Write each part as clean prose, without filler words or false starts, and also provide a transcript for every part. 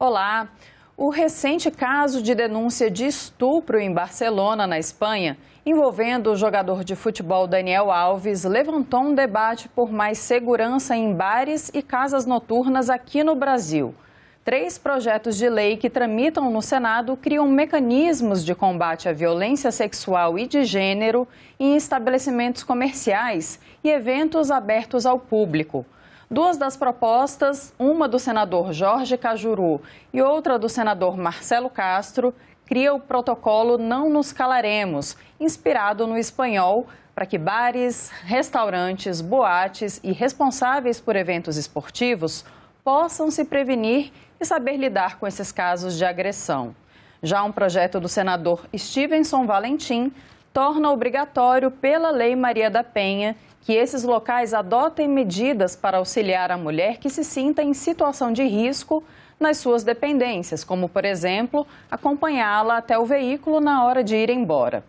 Olá! O recente caso de denúncia de estupro em Barcelona, na Espanha, envolvendo o jogador de futebol Daniel Alves, levantou um debate por mais segurança em bares e casas noturnas aqui no Brasil. 3 projetos de lei que tramitam no Senado criam mecanismos de combate à violência sexual e de gênero em estabelecimentos comerciais e eventos abertos ao público. 2 das propostas, uma do senador Jorge Cajuru e outra do senador Marcelo Castro, cria o protocolo Não Nos Calaremos, inspirado no espanhol, para que bares, restaurantes, boates e responsáveis por eventos esportivos possam se prevenir e saber lidar com esses casos de agressão. Já um projeto do senador Stevenson Valentim torna obrigatório pela Lei Maria da Penha que esses locais adotem medidas para auxiliar a mulher que se sinta em situação de risco nas suas dependências, como, por exemplo, acompanhá-la até o veículo na hora de ir embora.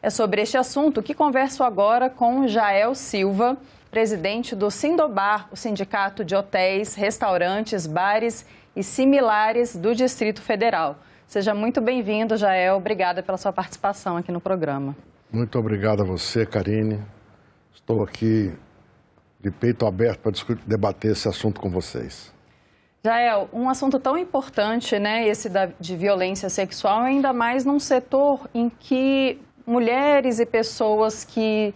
É sobre este assunto que converso agora com Jael Silva, presidente do Sindobar, o Sindicato de Hotéis, Restaurantes, Bares e Similares do Distrito Federal. Seja muito bem-vindo, Jael. Obrigada pela sua participação aqui no programa. Muito obrigado a você, Karine. Estou aqui de peito aberto para debater esse assunto com vocês. Jael, um assunto tão importante, né, esse de violência sexual, ainda mais num setor em que mulheres e pessoas que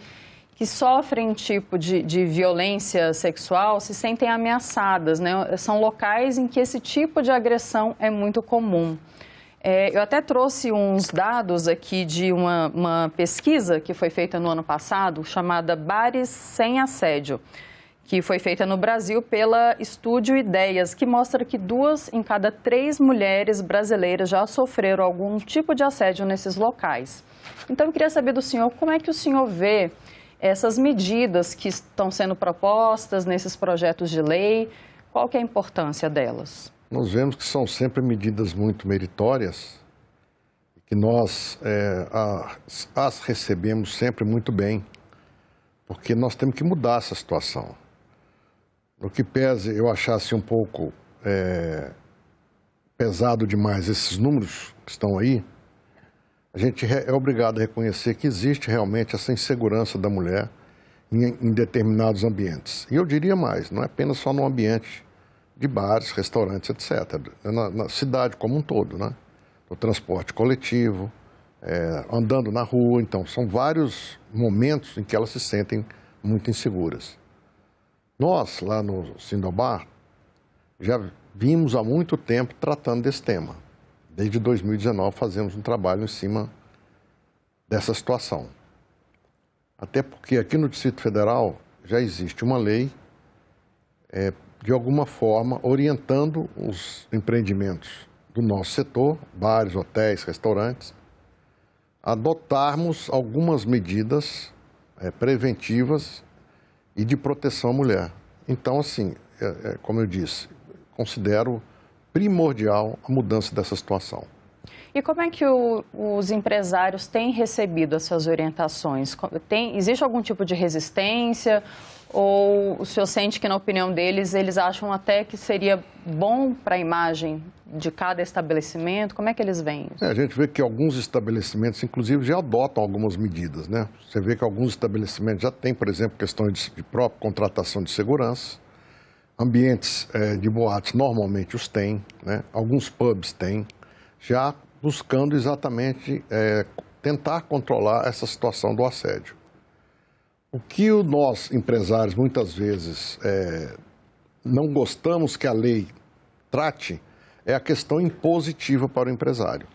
sofrem tipo de violência sexual se sentem ameaçadas, né? São locais em que esse tipo de agressão é muito comum. Eu até trouxe uns dados aqui de uma pesquisa que foi feita no ano passado, chamada Bares Sem Assédio, que foi feita no Brasil pela Estúdio Ideias, que mostra que 2 em cada 3 mulheres brasileiras já sofreram algum tipo de assédio nesses locais. Então, eu queria saber do senhor, como é que o senhor vê essas medidas que estão sendo propostas nesses projetos de lei, qual que é a importância delas? Nós vemos que são sempre medidas muito meritórias e que nós as recebemos sempre muito bem, porque nós temos que mudar essa situação. No que pese eu achasse um pouco pesado demais esses números que estão aí, a gente é obrigado a reconhecer que existe realmente essa insegurança da mulher em determinados ambientes. E eu diria mais, não é apenas só no ambiente de bares, restaurantes, etc. Na cidade como um todo, né? No transporte coletivo, andando na rua. Então, são vários momentos em que elas se sentem muito inseguras. Nós, lá no Sindobar, já vimos há muito tempo tratando desse tema. Desde 2019 fazemos um trabalho em cima dessa situação. Até porque aqui no Distrito Federal já existe uma lei de alguma forma, orientando os empreendimentos do nosso setor, bares, hotéis, restaurantes, a adotarmos algumas medidas preventivas e de proteção à mulher. Então, assim, como eu disse, considero primordial a mudança dessa situação. E como é que os empresários têm recebido essas orientações? Existe algum tipo de resistência? Ou o senhor sente que, na opinião deles, eles acham até que seria bom para a imagem de cada estabelecimento? Como é que eles veem isso? A gente vê que alguns estabelecimentos, inclusive, já adotam algumas medidas, né? Você vê que alguns estabelecimentos já têm, por exemplo, questões de própria contratação de segurança. Ambientes de boates normalmente os têm, né? Alguns pubs têm, já buscando exatamente tentar controlar essa situação do assédio. O que nós, empresários, muitas vezes não gostamos que a lei trate é a questão impositiva para o empresário.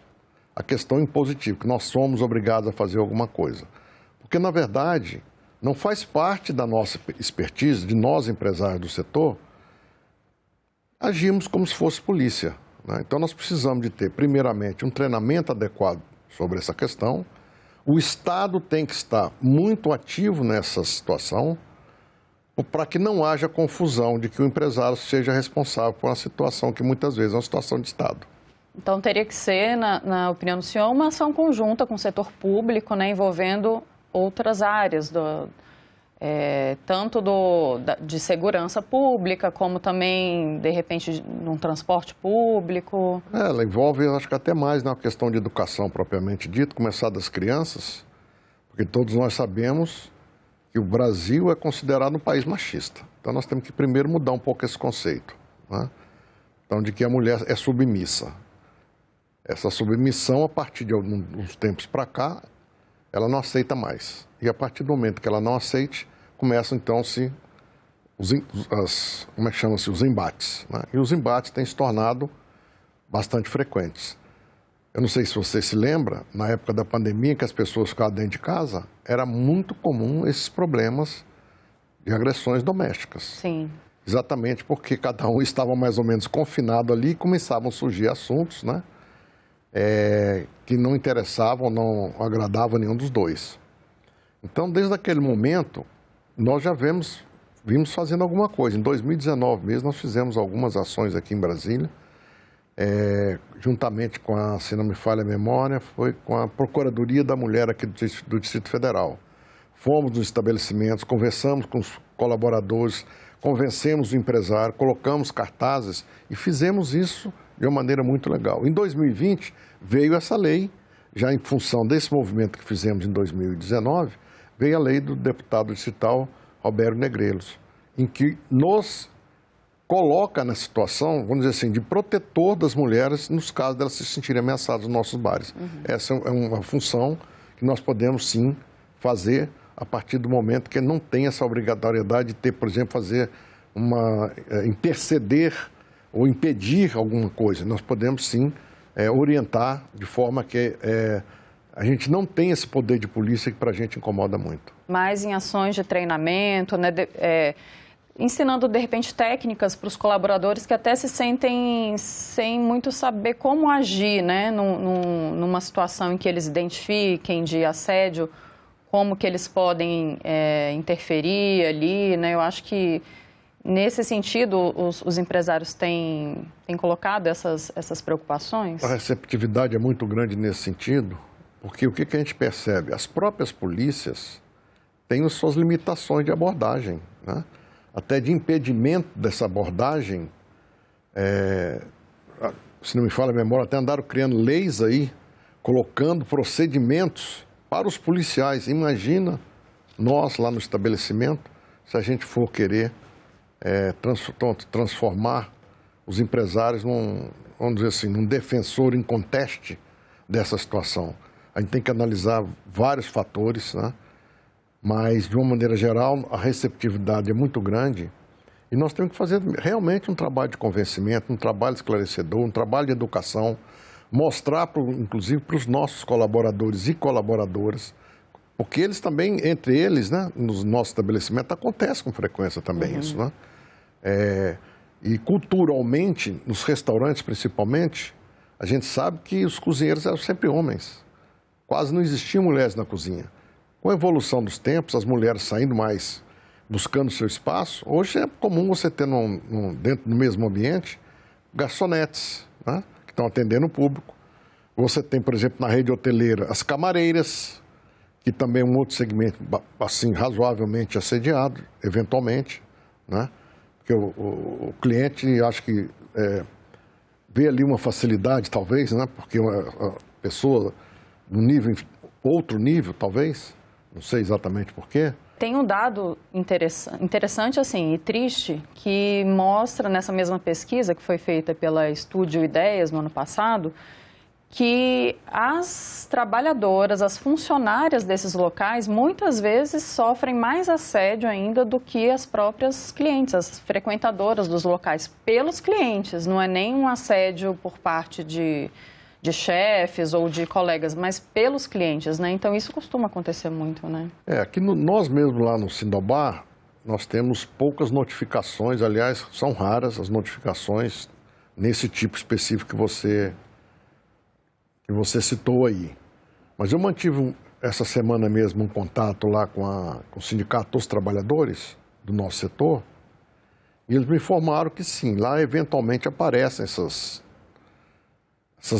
A questão impositiva, que nós somos obrigados a fazer alguma coisa. Porque, na verdade, não faz parte da nossa expertise, de nós, empresários do setor, agimos como se fosse polícia, né? Então, nós precisamos de ter, primeiramente, um treinamento adequado sobre essa questão. O Estado tem que estar muito ativo nessa situação para que não haja confusão de que o empresário seja responsável por uma situação que muitas vezes é uma situação de Estado. Então teria que ser, na opinião do senhor, uma ação conjunta com o setor público, né, envolvendo outras áreas tanto de segurança pública, como também, de repente, num transporte público? Ela envolve, acho que até mais na questão de educação propriamente dita, começar das crianças, porque todos nós sabemos que o Brasil é considerado um país machista. Então nós temos que primeiro mudar um pouco esse conceito, né? Então, de que a mulher é submissa. Essa submissão, a partir de alguns tempos para cá, ela não aceita mais. E a partir do momento que ela não aceite, começam então os embates, né? E os embates têm se tornado bastante frequentes. Eu não sei se você se lembra, na época da pandemia, que as pessoas ficavam dentro de casa, era muito comum esses problemas de agressões domésticas. Sim. Exatamente porque cada um estava mais ou menos confinado ali e começavam a surgir assuntos, né, que não interessavam, não agradavam nenhum dos dois. Então, desde aquele momento, nós já vimos fazendo alguma coisa. Em 2019 mesmo, nós fizemos algumas ações aqui em Brasília, juntamente com se não me falha a memória, foi com a Procuradoria da Mulher aqui do Distrito Federal. Fomos nos estabelecimentos, conversamos com os colaboradores, convencemos o empresário, colocamos cartazes e fizemos isso de uma maneira muito legal. Em 2020, veio essa lei, já em função desse movimento que fizemos em 2019, veio a lei do deputado distrital Roberto Negreiros, em que nos coloca na situação, vamos dizer assim, de protetor das mulheres nos casos delas se sentirem ameaçadas nos nossos bares. Uhum. Essa é uma função que nós podemos, sim, fazer a partir do momento que não tem essa obrigatoriedade de ter, por exemplo, interceder ou impedir alguma coisa. Nós podemos, sim, orientar de forma que a gente não tem esse poder de polícia que para a gente incomoda muito. Mais em ações de treinamento, né, ensinando, de repente, técnicas para os colaboradores que até se sentem sem muito saber como agir, né, numa situação em que eles identifiquem de assédio, como que eles podem interferir ali, né? Eu acho que, nesse sentido, os empresários têm colocado essas preocupações? A receptividade é muito grande nesse sentido, porque o que a gente percebe? As próprias polícias têm as suas limitações de abordagem, né? Até de impedimento dessa abordagem, se não me falha a memória, até andaram criando leis aí, colocando procedimentos para os policiais. Imagina nós lá no estabelecimento, se a gente for querer transformar os empresários vamos dizer assim, num defensor em conteste dessa situação. A gente tem que analisar vários fatores, né? Mas, de uma maneira geral, a receptividade é muito grande e nós temos que fazer realmente um trabalho de convencimento, um trabalho esclarecedor, um trabalho de educação, mostrar, inclusive, para os nossos colaboradores e colaboradoras, porque eles também, entre eles, né, nos nossos estabelecimentos, acontece com frequência também isso, né? E culturalmente, nos restaurantes principalmente, a gente sabe que os cozinheiros eram sempre homens. Quase não existiam mulheres na cozinha. Com a evolução dos tempos, as mulheres saindo mais, buscando seu espaço, hoje é comum você ter dentro do mesmo ambiente garçonetes, né, que estão atendendo o público. Você tem, por exemplo, na rede hoteleira, as camareiras, que também é um outro segmento assim, razoavelmente assediado, eventualmente, né? Porque o cliente, acho que vê ali uma facilidade, talvez, né? Porque a pessoa, no nível, outro nível, talvez, não sei exatamente por quê. Tem um dado interessante assim, e triste, que mostra nessa mesma pesquisa que foi feita pela Estúdio Ideias no ano passado, que as trabalhadoras, as funcionárias desses locais, muitas vezes sofrem mais assédio ainda do que as próprias clientes, as frequentadoras dos locais, pelos clientes. Não é nem um assédio por parte de chefes ou de colegas, mas pelos clientes, né? Então, isso costuma acontecer muito, né? Aqui nós mesmos lá no Sindobar, nós temos poucas notificações, aliás, são raras as notificações nesse tipo específico que você citou aí. Mas eu mantive essa semana mesmo um contato lá com o Sindicato dos Trabalhadores do nosso setor, e eles me informaram que sim, lá eventualmente aparecem essas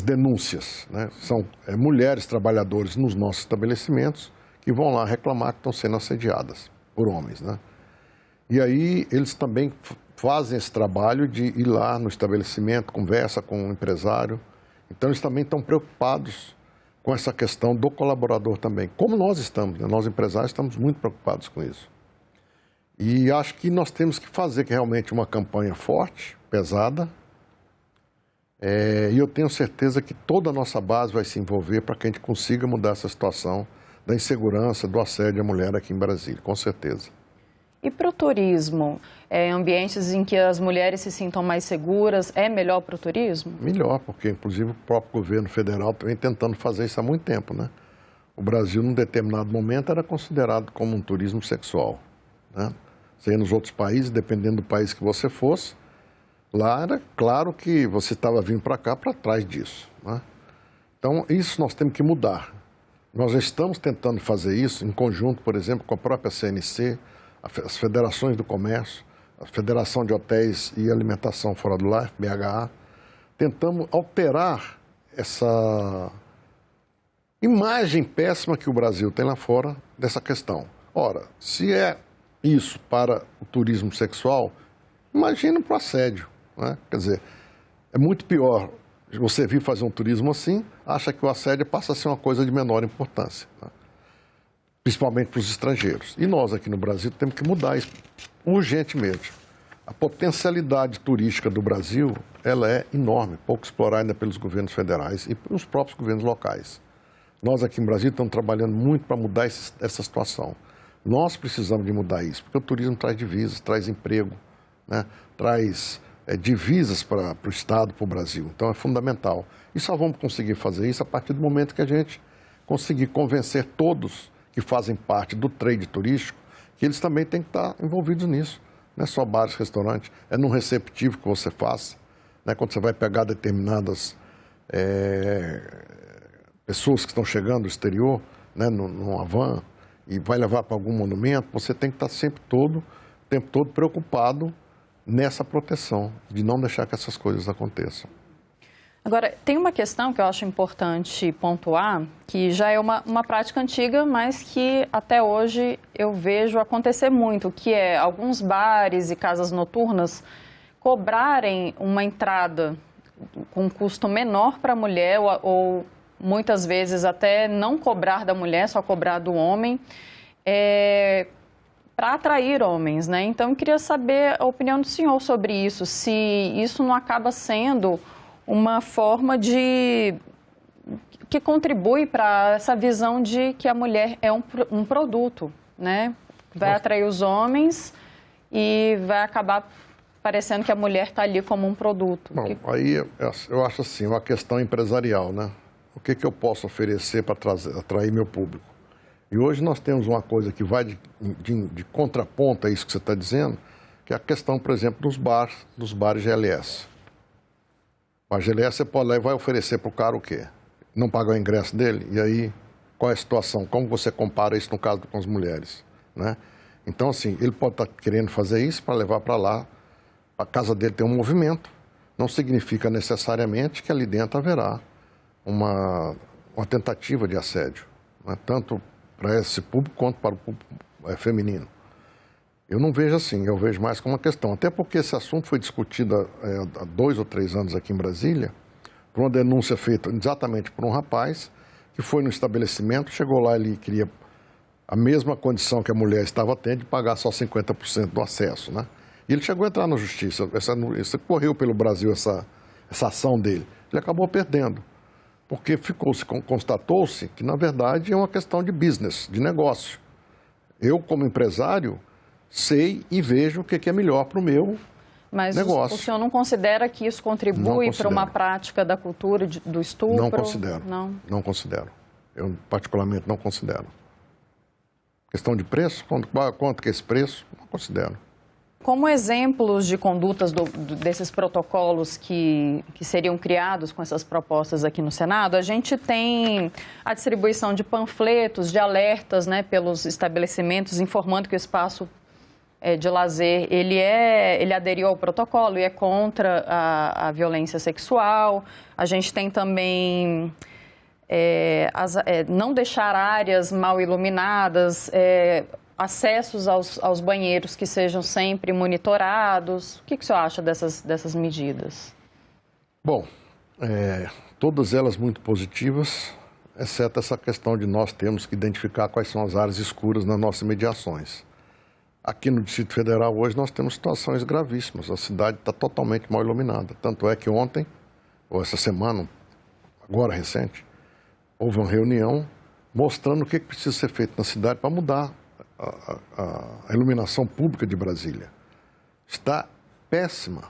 denúncias, né? São mulheres trabalhadoras nos nossos estabelecimentos que vão lá reclamar que estão sendo assediadas por homens, né? E aí eles também fazem esse trabalho de ir lá no estabelecimento, conversa com o empresário. Então eles também estão preocupados com essa questão do colaborador também, como nós estamos, né? Nós empresários estamos muito preocupados com isso. E acho que nós temos que fazer realmente uma campanha forte, pesada, e eu tenho certeza que toda a nossa base vai se envolver para que a gente consiga mudar essa situação da insegurança, do assédio à mulher aqui em Brasília, com certeza. E para o turismo, ambientes em que as mulheres se sintam mais seguras, é melhor para o turismo? Melhor, porque inclusive o próprio governo federal vem tentando fazer isso há muito tempo, né? O Brasil, num determinado momento, era considerado como um turismo sexual, né? Você ia nos outros países, dependendo do país que você fosse, lá era claro que você estava vindo para cá para trás disso, né? Então, isso nós temos que mudar. Nós já estamos tentando fazer isso em conjunto, por exemplo, com a própria CNC, as federações do comércio, a Federação de Hotéis e Alimentação Fora do Lar, FBHA, tentamos alterar essa imagem péssima que o Brasil tem lá fora dessa questão. Ora, se é isso para o turismo sexual, imagina para o assédio, né? Quer dizer, é muito pior você vir fazer um turismo assim, acha que o assédio passa a ser uma coisa de menor importância, né? Principalmente para os estrangeiros. E nós aqui no Brasil temos que mudar isso urgentemente. A potencialidade turística do Brasil, ela é enorme, pouco explorada ainda pelos governos federais e pelos próprios governos locais. Nós aqui no Brasil estamos trabalhando muito para mudar essa situação. Nós precisamos de mudar isso, porque o turismo traz divisas, traz emprego, né? Traz divisas para o Estado, para o Brasil. Então é fundamental. E só vamos conseguir fazer isso a partir do momento que a gente conseguir convencer todos que fazem parte do trade turístico, que eles também têm que estar envolvidos nisso. Não é só bares, restaurantes, é no receptivo que você faça, né? Quando você vai pegar determinadas pessoas que estão chegando do exterior, né? Numa van, e vai levar para algum monumento, você tem que estar sempre o tempo todo preocupado nessa proteção, de não deixar que essas coisas aconteçam. Agora, tem uma questão que eu acho importante pontuar, que já é uma prática antiga, mas que até hoje eu vejo acontecer muito, que é alguns bares e casas noturnas cobrarem uma entrada com um custo menor para a mulher, ou muitas vezes até não cobrar da mulher, só cobrar do homem, para atrair homens, né? Então, eu queria saber a opinião do senhor sobre isso, se isso não acaba sendo uma forma que contribui para essa visão de que a mulher é um produto, né? Vai atrair os homens e vai acabar parecendo que a mulher está ali como um produto. Bom, aí eu acho assim, uma questão empresarial, né? O que eu posso oferecer para atrair meu público? E hoje nós temos uma coisa que vai de contraponto a isso que você está dizendo, que é a questão, por exemplo, dos bares GLS. A GLS você pode lá e vai oferecer para o cara o quê? Não pagar o ingresso dele? E aí, qual é a situação? Como você compara isso no caso com as mulheres, né? Então, assim, ele pode estar querendo fazer isso para levar para lá, a casa dele tem um movimento, não significa necessariamente que ali dentro haverá uma tentativa de assédio, né? Tanto para esse público quanto para o público feminino. Eu não vejo assim, eu vejo mais como uma questão. Até porque esse assunto foi discutido há 2 ou 3 anos aqui em Brasília, por uma denúncia feita exatamente por um rapaz que foi no estabelecimento, chegou lá, ele queria a mesma condição que a mulher estava tendo de pagar só 50% do acesso, né? E ele chegou a entrar na justiça, isso correu pelo Brasil, essa ação dele. Ele acabou perdendo, porque constatou-se que, na verdade, é uma questão de business, de negócio. Eu, como empresário, sei e vejo o que é melhor para o meu negócio. Mas o senhor não considera que isso contribui para uma prática da cultura do estupro? Não considero. Não considero. Eu, particularmente, não considero. Questão de preço? Quanto que é esse preço? Não considero. Como exemplos de condutas desses protocolos que seriam criados com essas propostas aqui no Senado, a gente tem a distribuição de panfletos, de alertas, né, pelos estabelecimentos, informando que o espaço de lazer, ele aderiu ao protocolo e é contra a violência sexual. A gente tem também não deixar áreas mal iluminadas, acessos aos banheiros que sejam sempre monitorados. O que o senhor acha dessas medidas? Bom, todas elas muito positivas, exceto essa questão de nós termos que identificar quais são as áreas escuras nas nossas mediações. Aqui no Distrito Federal hoje nós temos situações gravíssimas, a cidade está totalmente mal iluminada. Tanto é que ontem, ou essa semana, agora recente, houve uma reunião mostrando o que precisa ser feito na cidade para mudar a iluminação pública de Brasília. Está péssima.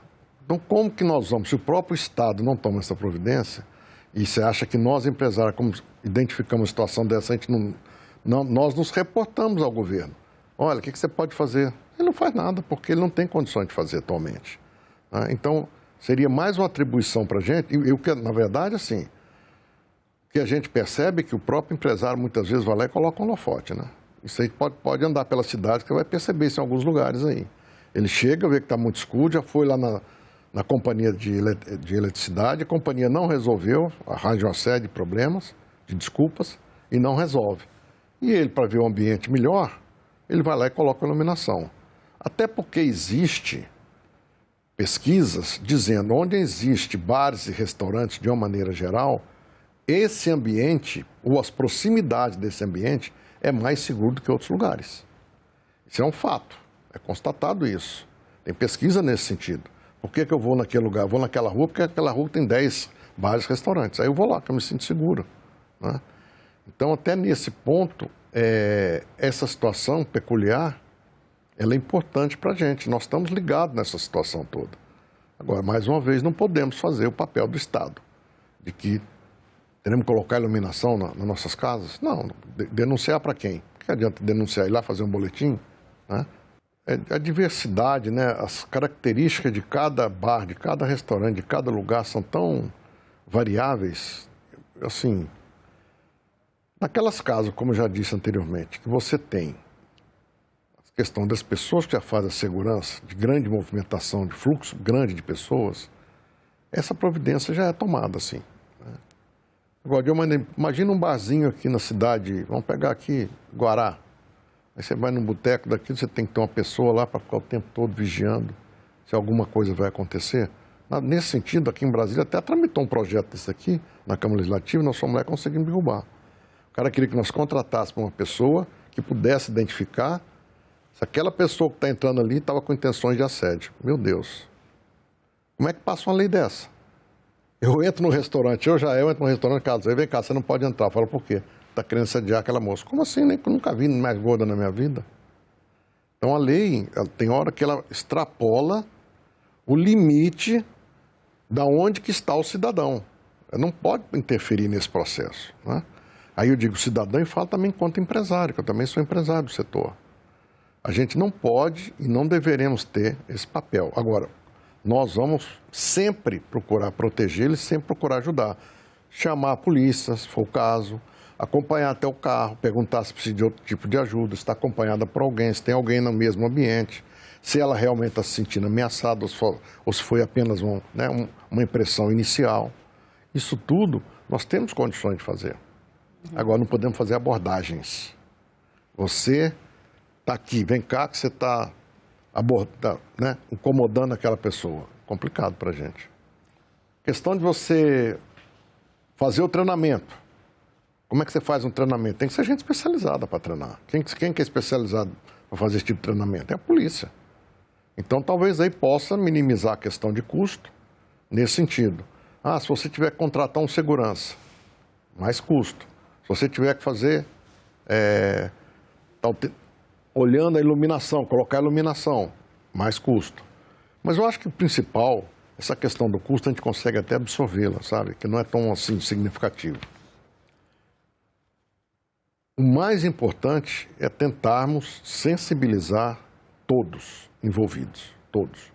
Então, como que nós vamos, se o próprio Estado não toma essa providência, e você acha que nós, empresários, como identificamos uma situação dessa, nós nos reportamos ao governo. Olha, o que você pode fazer? Ele não faz nada, porque ele não tem condições de fazer atualmente. Então, seria mais uma atribuição para a gente, e na verdade, assim, o que a gente percebe é que o próprio empresário muitas vezes vai lá e coloca um holofote, né? Isso aí pode andar pela cidade, que você vai perceber isso em alguns lugares aí. Ele chega, vê que está muito escuro, já foi lá na companhia de eletricidade, a companhia não resolveu, arranja uma série de problemas, de desculpas, e não resolve. E ele, para ver o ambiente melhor, ele vai lá e coloca a iluminação. Até porque existe pesquisas dizendo onde existe bares e restaurantes de uma maneira geral, esse ambiente, ou as proximidades desse ambiente, é mais seguro do que outros lugares. Isso é um fato, é constatado isso. Tem pesquisa nesse sentido. Por que eu vou naquele lugar? Eu vou naquela rua porque aquela rua tem 10 bares e restaurantes. Aí eu vou lá, que eu me sinto seguro, né? Então, até nesse ponto, essa situação peculiar, ela é importante para a gente. Nós estamos ligados nessa situação toda. Agora, mais uma vez, não podemos fazer o papel do Estado, de que teremos que colocar iluminação nas nossas casas. Não, denunciar para quem? O que adianta denunciar e ir lá fazer um boletim, né? A diversidade, né? As características de cada bar, de cada restaurante, de cada lugar são tão variáveis, assim, naquelas casas, como eu já disse anteriormente, que você tem a questão das pessoas que já fazem a segurança, de grande movimentação, de fluxo grande de pessoas, essa providência já é tomada, assim, né? Agora, imagina um barzinho aqui na cidade, vamos pegar aqui, Guará. Aí você vai num boteco daqui, você tem que ter uma pessoa lá para ficar o tempo todo vigiando se alguma coisa vai acontecer. Nesse sentido, aqui em Brasília, até tramitou um projeto desse aqui, na Câmara Legislativa, e nós fomos lá e conseguimos derrubar. O cara queria que nós contratássemos uma pessoa que pudesse identificar se aquela pessoa que está entrando ali estava com intenções de assédio. Meu Deus, como é que passa uma lei dessa? Eu entro no restaurante, eu entro no restaurante, casa, aí vem cá, você não pode entrar. Eu falo, por quê? Está querendo assediar aquela moça. Como assim? Nem que eu nunca vi mais gorda na minha vida. Então a lei, tem hora que ela extrapola o limite da onde que está o cidadão. Ela não pode interferir nesse processo, né? Aí eu digo cidadão e falo também enquanto empresário, que eu também sou empresário do setor. A gente não pode e não deveremos ter esse papel. Agora, nós vamos sempre procurar protegê-los, sempre procurar ajudar. Chamar a polícia, se for o caso, acompanhar até o carro, perguntar se precisa de outro tipo de ajuda, se está acompanhada por alguém, se tem alguém no mesmo ambiente, se ela realmente está se sentindo ameaçada ou se foi apenas uma impressão inicial. Isso tudo nós temos condições de fazer. Agora, não podemos fazer abordagens. Você está aqui, vem cá que você está incomodando aquela pessoa. Complicado para a gente. Questão de você fazer o treinamento. Como é que você faz um treinamento? Tem que ser gente especializada para treinar. Quem que é especializado para fazer esse tipo de treinamento? É a polícia. Então, talvez aí possa minimizar a questão de custo nesse sentido. Se você tiver que contratar um segurança, mais custo. Se você tiver que fazer, olhando a iluminação, colocar a iluminação, mais custo. Mas eu acho que o principal, essa questão do custo, a gente consegue até absorvê-la, sabe? Que não é tão assim significativo. O mais importante é tentarmos sensibilizar todos envolvidos, todos.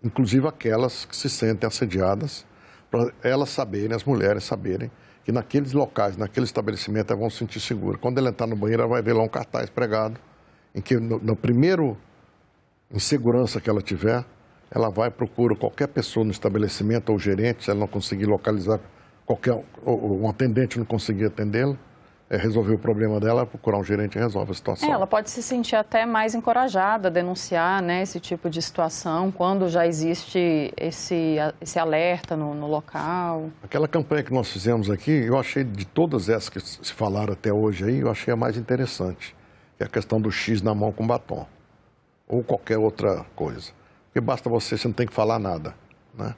Inclusive aquelas que se sentem assediadas, para elas saberem, as mulheres saberem, que naqueles locais, naquele estabelecimento, elas vão se sentir seguras. Quando ela entrar no banheiro, ela vai ver lá um cartaz pregado, em que no primeiro insegurança que ela tiver, ela vai e procura qualquer pessoa no estabelecimento ou gerente, se ela não conseguir localizar um atendente não conseguir atendê-la, resolver o problema dela, procurar um gerente e resolve a situação. Ela pode se sentir até mais encorajada a denunciar, né, esse tipo de situação, quando já existe esse alerta no local. Aquela campanha que nós fizemos aqui, eu achei, de todas essas que se falaram até hoje aí, eu achei a mais interessante, que é a questão do X na mão com batom, ou qualquer outra coisa. Porque basta você não tem que falar nada, né?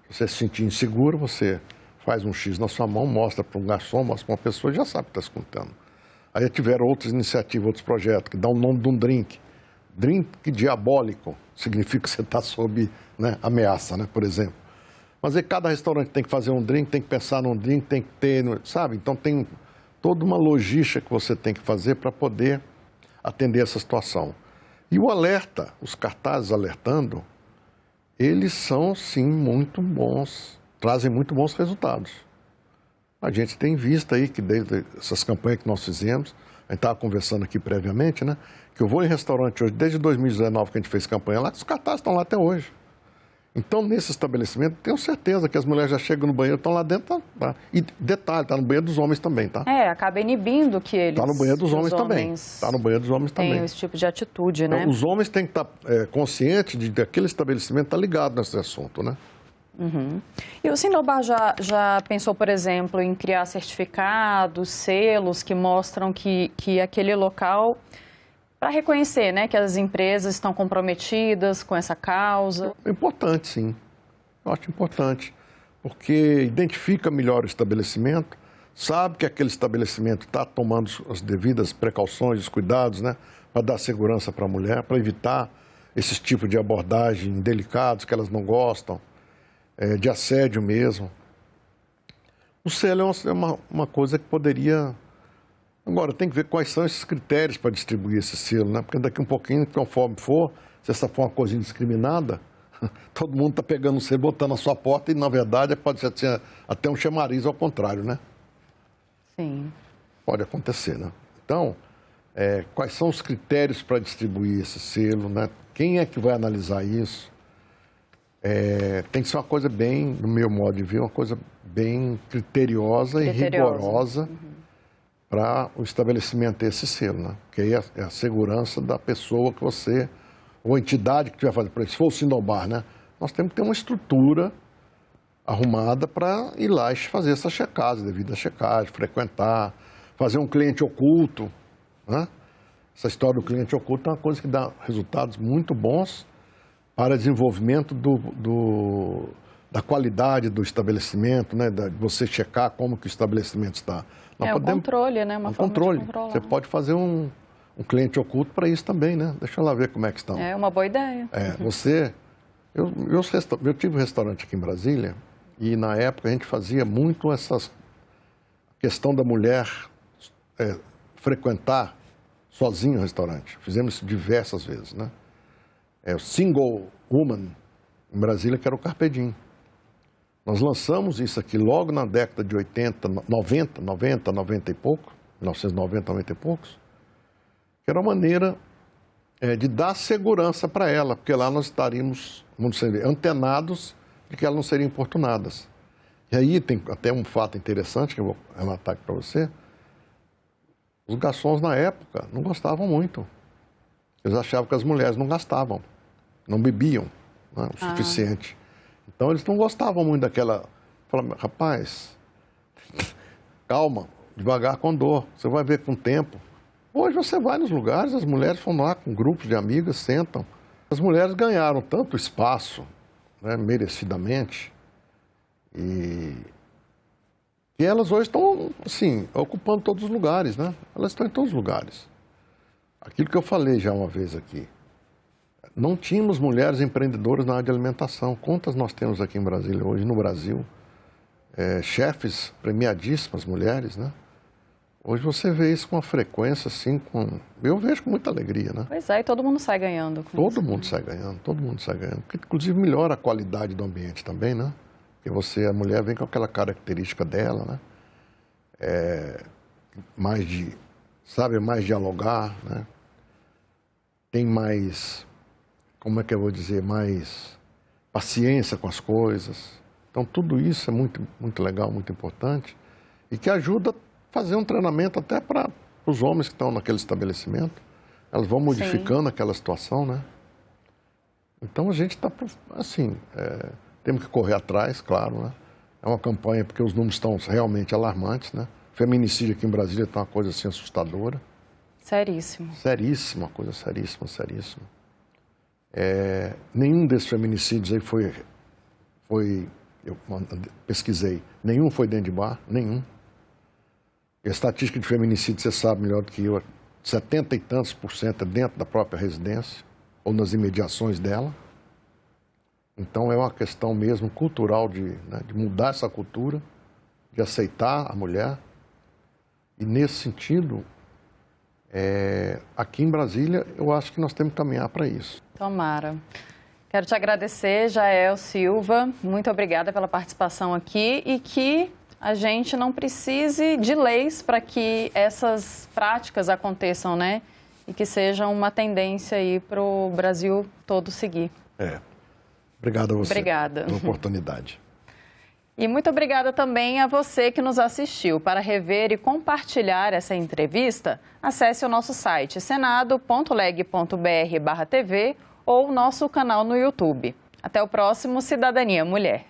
Se você se sentir inseguro, você faz um X na sua mão, mostra para um garçom, mostra para uma pessoa e já sabe o que está se contando. Aí tiveram outras iniciativas, outros projetos, que dão o nome de um drink. Drink diabólico, significa que você está sob, né, ameaça, né, por exemplo. Mas aí cada restaurante tem que fazer um drink, tem que pensar num drink, tem que ter, sabe? Então tem toda uma logística que você tem que fazer para poder atender essa situação. E o alerta, os cartazes alertando, eles são, sim, muito bons, trazem muito bons resultados. A gente tem visto aí que desde essas campanhas que nós fizemos, a gente estava conversando aqui previamente, né? Que eu vou em restaurante hoje, desde 2019 que a gente fez campanha lá, os cartazes estão lá até hoje. Então, nesse estabelecimento, tenho certeza que as mulheres já chegam no banheiro, estão lá dentro, tá? E detalhe, está no banheiro dos homens também, tá? Acaba inibindo que eles... Está no banheiro dos homens também. Está no banheiro dos homens também. Tem esse tipo de atitude, né? Então, os homens têm que estar conscientes de que aquele estabelecimento está ligado nesse assunto, né? Uhum. E o Sindobar já pensou, por exemplo, em criar certificados, selos que mostram que aquele local, para reconhecer, né, que as empresas estão comprometidas com essa causa? É importante, sim. Eu acho importante, porque identifica melhor o estabelecimento, sabe que aquele estabelecimento está tomando as devidas precauções, os cuidados, né, para dar segurança para a mulher, para evitar esses tipos de abordagem delicados que elas não gostam. De assédio mesmo. O selo é uma coisa que poderia... Agora, tem que ver quais são esses critérios para distribuir esse selo, né? Porque daqui um pouquinho, conforme for, se essa for uma coisa indiscriminada, todo mundo está pegando o selo, botando na sua porta e, na verdade, pode ser até um chamariz ao contrário, né? Sim. Pode acontecer, né? Então, quais são os critérios para distribuir esse selo, né? Quem é que vai analisar isso? Tem que ser uma coisa bem, no meu modo de ver, uma coisa bem criteriosa e rigorosa para o estabelecimento ter esse selo, né? Porque aí é a segurança da pessoa que você, ou entidade que vai fazer. Por exemplo, se for o Sindobar, né? Nós temos que ter uma estrutura arrumada para ir lá e fazer essa checagem, devida checagem, frequentar, fazer um cliente oculto, né? Essa história do cliente oculto é uma coisa que dá resultados muito bons para desenvolvimento da qualidade do estabelecimento, né? De você checar como que o estabelecimento está. O controle, né? Uma forma de controlar. Você pode fazer um cliente oculto para isso também, né? Deixa eu lá ver como é que estão. É uma boa ideia. Eu tive um restaurante aqui em Brasília e na época a gente fazia muito essa questão da mulher frequentar sozinha o restaurante. Fizemos isso diversas vezes, né? O Single Woman em Brasília, que era o Carpe Diem. Nós lançamos isso aqui logo na década de 80, 90 e pouco, 1990, 90 e poucos, que era uma maneira de dar segurança para ela, porque lá nós estaríamos, vamos dizer, antenados de que elas não seriam importunadas. E aí tem até um fato interessante que eu vou relatar aqui para você. Os garçons na época não gostavam muito. Eles achavam que as mulheres não gastavam, não bebiam, né, o suficiente. Então, eles não gostavam muito daquela... Falavam, rapaz, calma, devagar com dor, você vai ver com o tempo. Hoje você vai nos lugares, as mulheres vão lá com grupos de amigas, sentam. As mulheres ganharam tanto espaço, né, merecidamente, e elas hoje estão, assim, ocupando todos os lugares, né? Elas estão em todos os lugares. Aquilo que eu falei já uma vez aqui. Não tínhamos mulheres empreendedoras na área de alimentação. Quantas nós temos aqui em Brasília hoje, no Brasil? Chefes premiadíssimas, mulheres, né? Hoje você vê isso com uma frequência, assim, eu vejo com muita alegria, né? Pois é, e todo mundo sai ganhando com isso. Todo mundo sai ganhando, todo mundo sai ganhando. Porque, inclusive, melhora a qualidade do ambiente também, né? Porque a mulher vem com aquela característica dela, né? Mais dialogar, né? Tem mais, como é que eu vou dizer, mais paciência com as coisas. Então, tudo isso é muito, muito legal, muito importante e que ajuda fazer um treinamento até para os homens que estão naquele estabelecimento. Elas vão modificando aquela situação, né? Então a gente está, assim, temos que correr atrás, claro, né? É uma campanha porque os números estão realmente alarmantes, né? Feminicídio aqui em Brasília está uma coisa assim assustadora. Seríssimo. Seríssima, coisa seríssima, seríssima. Nenhum desses feminicídios aí eu pesquisei, nenhum foi dentro de bar, nenhum. E a estatística de feminicídio, você sabe melhor do que eu, 70 e tantos % é dentro da própria residência ou nas imediações dela. Então é uma questão mesmo cultural de mudar essa cultura, de aceitar a mulher. E nesse sentido, aqui em Brasília, eu acho que nós temos que caminhar para isso. Tomara. Quero te agradecer, Jael Silva. Muito obrigada pela participação aqui e que a gente não precise de leis para que essas práticas aconteçam, né? E que sejam uma tendência aí para o Brasil todo seguir. Obrigado a você. Obrigada pela oportunidade. E muito obrigada também a você que nos assistiu. Para rever e compartilhar essa entrevista, acesse o nosso site senado.leg.br/TV ou nosso canal no YouTube. Até o próximo Cidadania Mulher.